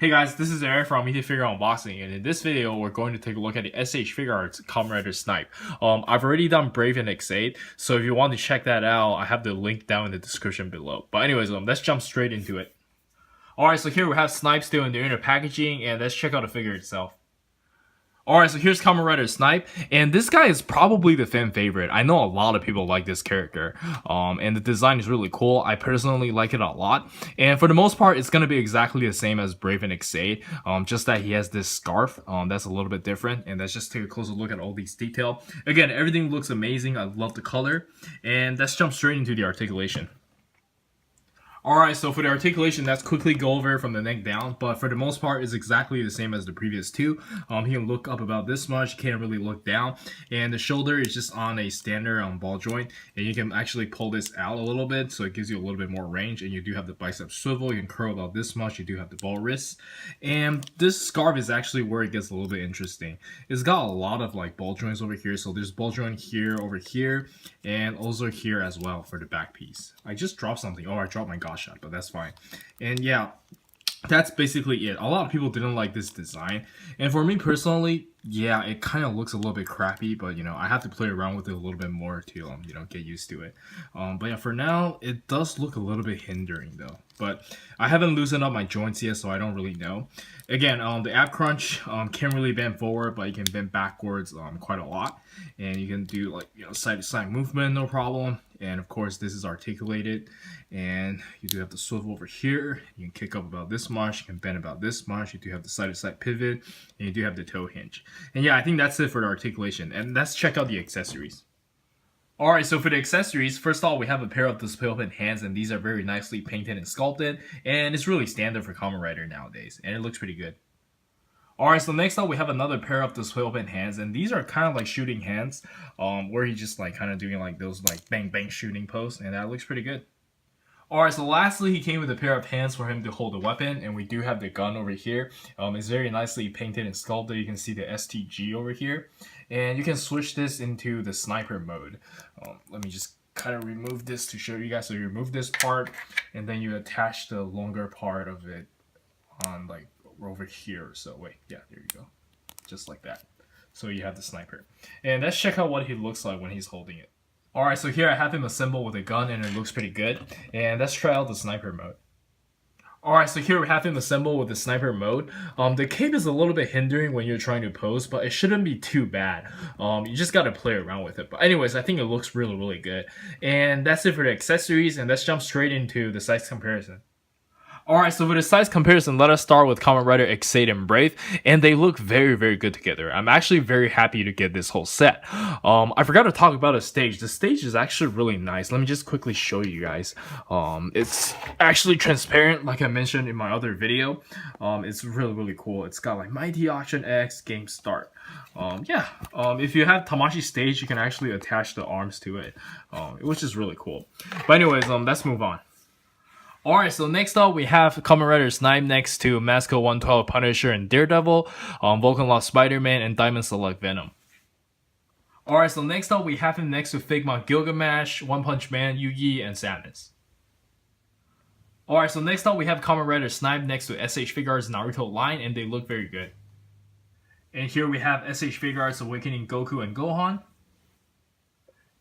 Hey guys, this is Eric from Figure Unboxing, and in this video, we're going to take a look at the S.H.Figuarts Kamen Rider Snipe. I've already done Brave and X8, so if you want to check that out, I have the link down in the description below. But anyways, let's jump straight into it. Alright, so here we have Snipe still in the inner packaging, and let's check out the figure itself. Alright, so here's Kamen Rider Snipe, and this guy is probably the fan favorite. I know a lot of people like this character, and the design is really cool. I personally like it a lot, and for the most part, it's going to be exactly the same as Brave and X8, just that he has this scarf that's a little bit different, and let's just take a closer look at all these detail. Again, everything looks amazing. I love the color, and let's jump straight into the articulation. Alright, so for the articulation, let's quickly go over from the neck down, but for the most part, it's exactly the same as the previous two. He can look up about this much, can't really look down, and the shoulder is just on a standard ball joint, and you can actually pull this out a little bit, so it gives you a little bit more range, and you do have the bicep swivel, you can curl about this much, you do have the ball wrists, and this scarf is actually where it gets a little bit interesting. It's got a lot of like ball joints over here, so there's ball joint here, over here, and also here as well for the back piece. I just dropped something. Oh, I dropped my gosh shot, but that's fine. And yeah, that's basically it. A lot of people didn't like this design, and for me personally, yeah, it kind of looks a little bit crappy, but you know, I have to play around with it a little bit more to you know, get used to it. But yeah, for now it does look a little bit hindering though, but I haven't loosened up my joints yet, so I don't really know. Again, the ab crunch can't really bend forward, but you can bend backwards quite a lot, and you can do like, you know, side to side movement, no problem. And of course, this is articulated, and you do have the swivel over here. You can kick up about this much, you can bend about this much. You do have the side to side pivot, and you do have the toe hinge. And yeah, I think that's it for the articulation. And let's check out the accessories. Alright, so for the accessories, first off, we have a pair of display open hands, and these are very nicely painted and sculpted, and it's really standard for Kamen Rider nowadays, and it looks pretty good. Alright, so next up we have another pair of display open hands, and these are kind of like shooting hands, where he's just like kind of doing like those like bang bang shooting pose, and that looks pretty good. Alright, so lastly, he came with a pair of hands for him to hold the weapon, and we do have the gun over here. It's very nicely painted and sculpted. You can see the STG over here, and you can switch this into the sniper mode. Let me just kind of remove this to show you guys. So you remove this part, and then you attach the longer part of it on like over here. So wait, yeah, there you go, just like that. So you have the sniper, and let's check out what he looks like when he's holding it. Alright, so here I have him assembled with a gun, and it looks pretty good. And let's try out the sniper mode. Alright, so here we have him assembled with the sniper mode. The cape is a little bit hindering when you're trying to pose, but it shouldn't be too bad. You just gotta play around with it. But anyways, I think it looks really, really good. And that's it for the accessories, and let's jump straight into the size comparison. Alright, so for the size comparison, let us start with Kamen Rider X8 and Brave, and they look very, very good together. I'm actually very happy to get this whole set. I forgot to talk about a stage. The stage is actually really nice. Let me just quickly show you guys. It's actually transparent, like I mentioned in my other video. It's really, really cool. It's got like Mighty Auction X, Game Start. If you have Tamashi stage, you can actually attach the arms to it, which is really cool. But anyways, let's move on. Alright, so next up we have Kamen Rider Snipe next to Masco 112 Punisher and Daredevil, Vulcan Lost Spider-Man, and Diamond Select Venom. Alright, so next up we have him next to Figma Gilgamesh, One Punch Man, Yugi, and Sadness. Alright, so next up we have Kamen Rider Snipe next to S.H.Figuarts Naruto line, and they look very good. And here we have S.H.Figuarts Awakening Goku and Gohan.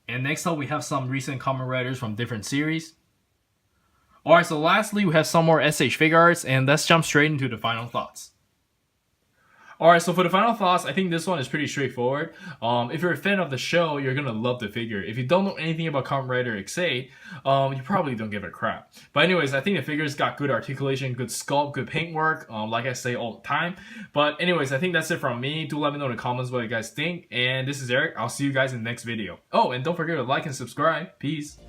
And next up we have some recent Kamen Riders from different series. Alright, so lastly, we have some more S.H.Figuarts, and let's jump straight into the final thoughts. Alright, so for the final thoughts, I think this one is pretty straightforward. If you're a fan of the show, you're gonna love the figure. If you don't know anything about Kamen Rider X8, you probably don't give a crap. But anyways, I think the figure's got good articulation, good sculpt, good paintwork, like I say all the time. But anyways, I think that's it from me. Do let me know in the comments what you guys think. And this is Eric. I'll see you guys in the next video. Oh, and don't forget to like and subscribe. Peace.